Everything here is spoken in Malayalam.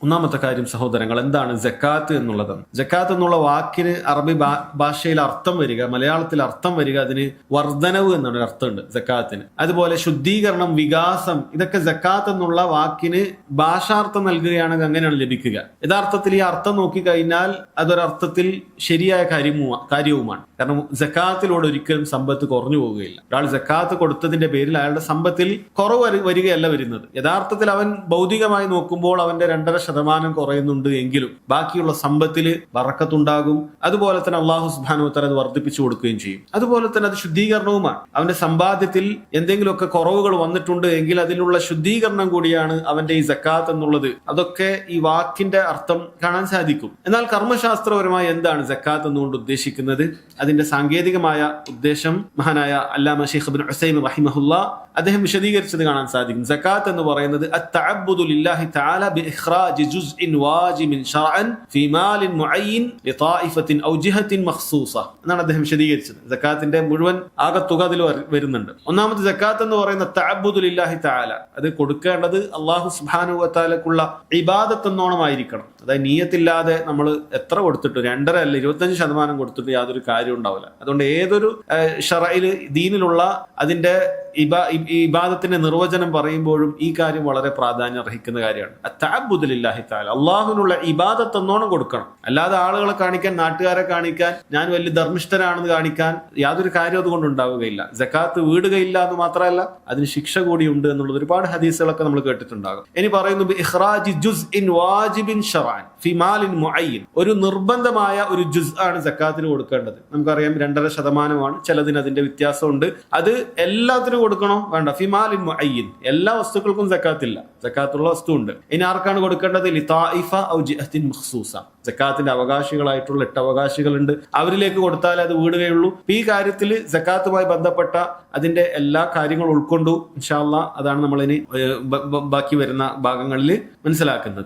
ഒന്നാമത്തെ കാര്യം സഹോദരങ്ങൾ, എന്താണ് ജക്കാത്ത് എന്നുള്ളത്? ജക്കാത്ത് എന്നുള്ള വാക്കിന് അറബി ഭാഷയിൽ അർത്ഥം വരിക, മലയാളത്തിൽ അർത്ഥം വരിക, അതിന് വർധനവ് എന്നാണ് അർത്ഥമുണ്ട് ജക്കാത്തിന്. അതുപോലെ ശുദ്ധീകരണം, വികാസം, ഇതൊക്കെ ജക്കാത്ത് എന്നുള്ള വാക്കിന് ഭാഷാർത്ഥം നൽകുകയാണെങ്കിൽ അങ്ങനെയാണ് ലഭിക്കുക. യഥാർത്ഥത്തിൽ ഈ അർത്ഥം നോക്കിക്കഴിഞ്ഞാൽ അതൊരർത്ഥത്തിൽ ശരിയായ കാര്യവുമാണ്. കാരണം ജക്കാത്തിലൂടെ ഒരിക്കലും സമ്പത്ത് കുറഞ്ഞു പോവുകയില്ല. ഒരാൾ ജക്കാത്ത് കൊടുത്തതിന്റെ പേരിൽ അയാളുടെ സമ്പത്തിൽ കുറവ് വരികയല്ല വരുന്നത്. യഥാർത്ഥത്തിൽ അവൻ ഭൗതികമായി നോക്കുമ്പോൾ അവന്റെ 2.5% കുറയുന്നുണ്ട് എങ്കിലും ബാക്കിയുള്ള സമ്പത്തിൽ ബറക്കത്തുണ്ടാകും. അതുപോലെ തന്നെ അള്ളാഹു സുബ്ഹാനഹു വ തആല അത് വർദ്ധിപ്പിച്ചു കൊടുക്കുകയും ചെയ്യും. അതുപോലെ തന്നെ അത് ശുദ്ധീകരണവുമാണ്. അവന്റെ സമ്പാദ്യത്തിൽ എന്തെങ്കിലുമൊക്കെ കുറവുകൾ വന്നിട്ടുണ്ട് എങ്കിൽ അതിനുള്ള ശുദ്ധീകരണം കൂടിയാണ് അവന്റെ ഈ സക്കാത്ത് എന്നുള്ളത്. അതൊക്കെ ഈ വാക്കിന്റെ അർത്ഥം കാണാൻ സാധിക്കും. എന്നാൽ കർമ്മശാസ്ത്രപരമായി എന്താണ് സക്കാത്ത് എന്നുകൊണ്ട് ഉദ്ദേശിക്കുന്നത്? അതിന്റെ സാങ്കേതികമായ ഉദ്ദേശം മഹാനായ അല്ലാമ ശൈഖ് ഇബ്നു ഉസൈമീൻ റഹിമഹുല്ലാഹ് അദ്ദേഹം വിശദീകരിച്ചത് കാണാൻ സാധിക്കും. സക്കാത്ത് എന്ന് പറയുന്നത് അത്തഅബ്ബുദു ലില്ലാഹി തആല ബിഇഖ്റാജി ജുസ്ഇൻ വാജിബിൻ ശർഅൻ ഫീ മാലിൻ മുഅയ്യൻ ലിതായിഫത്തിൻ ഔ ജിഹത്തിൻ മഖ്സൂസ എന്നാണ് അദ്ദേഹം വിശദീകരിച്ചത്. സക്കാത്തിന്റെ മുഴുവൻ ആകത്തുക അതിൽ വരുന്നുണ്ട്. ഒന്നാമത്തെ സക്കാത്ത് എന്ന് പറയുന്ന തഅബ്ബുദു ലില്ലാഹി തആല, അത് കൊടുക്കേണ്ടത് അല്ലാഹു സുബ്ഹാനഹു വ തആലക്കുള്ള ഇബാദത്ത് എന്നോണമായിരിക്കണം. അതായത് നീയത്തില്ലാതെ നമ്മൾ എത്ര കൊടുത്തിട്ട് 2.5 അല്ല 25% കൊടുത്തിട്ട് യാതൊരു കാര്യം ഉണ്ടാവില്ല. അതുകൊണ്ട് ഏതൊരു ശറഇൽ ദീനിലുള്ള അതിന്റെ ഇബാദത്തിന്റെ നിർവചനം പറയുമ്പോഴും ഈ കാര്യം വളരെ പ്രാധാന്യം അർഹിക്കുന്ന കാര്യമാണ്. അത്തഅബ്ബുദു ലില്ലാഹി തആല, അള്ളാഹുവിനുള്ള ഇബാദത്ത് എന്നോണം കൊടുക്കണം. അല്ലാതെ ആളുകളെ കാണിക്കാൻ, നാട്ടുകാരെ കാണിക്കാൻ, ഞാൻ വലിയ ധർമ്മിഷ്ഠനാണെന്ന് കാണിക്കാൻ യാതൊരു കാര്യം അതുകൊണ്ട് ഉണ്ടാവുകയില്ല. സക്കാത്ത് വീടുകയില്ല എന്ന് മാത്രമല്ല അതിന് ശിക്ഷ കൂടിയുണ്ട് എന്നുള്ളത് ഒരുപാട് ഹദീസുകളൊക്കെ നമ്മൾ കേട്ടിട്ടുണ്ടാകും. ഇനി പറയുന്നു ഇഖ്റാജി ജുസ്ഇൻ വാജിബിൻ ശർഅൻ ഫീ മാലിൻ മുഅയ്യൻ, ഒരു നിർബന്ധമായ ഒരു ജുസ് ആണ് സക്കാത്തിന് കൊടുക്കേണ്ടത്. നമുക്കറിയാം 2.5% ചിലതിന് അതിന്റെ വ്യത്യാസമുണ്ട്. അത് എല്ലാത്തിനും കൊടുക്കണോ? വേണ്ട. ഫിമാലിൻ മുഅയ്യിൻ, എല്ലാ വസ്തുക്കൾക്കും സക്കാത്തില്ല, സക്കാത്തുള്ള വസ്തു ഉണ്ട്. ഇനി ആർക്കാണ് കൊടുക്കേണ്ടത്? ലിതായിഫ ഔ ജിഹത്തിൻ മഖ്സൂസ, സക്കാത്തിന്റെ അവകാശികളായിട്ടുള്ള 8 അവകാശികളുണ്ട്. അവരിലേക്ക് കൊടുത്താലേ അത് വീടുകയുള്ളൂ. ഈ കാര്യത്തിൽ സക്കാത്തുമായി ബന്ധപ്പെട്ട അതിന്റെ എല്ലാ കാര്യങ്ങളും ഉൾക്കൊണ്ടു. ഇൻഷാ അല്ലാഹ് അതാണ് നമ്മളിനി ബാക്കി വരുന്ന ഭാഗങ്ങളിൽ മനസ്സിലാക്കുന്നത്.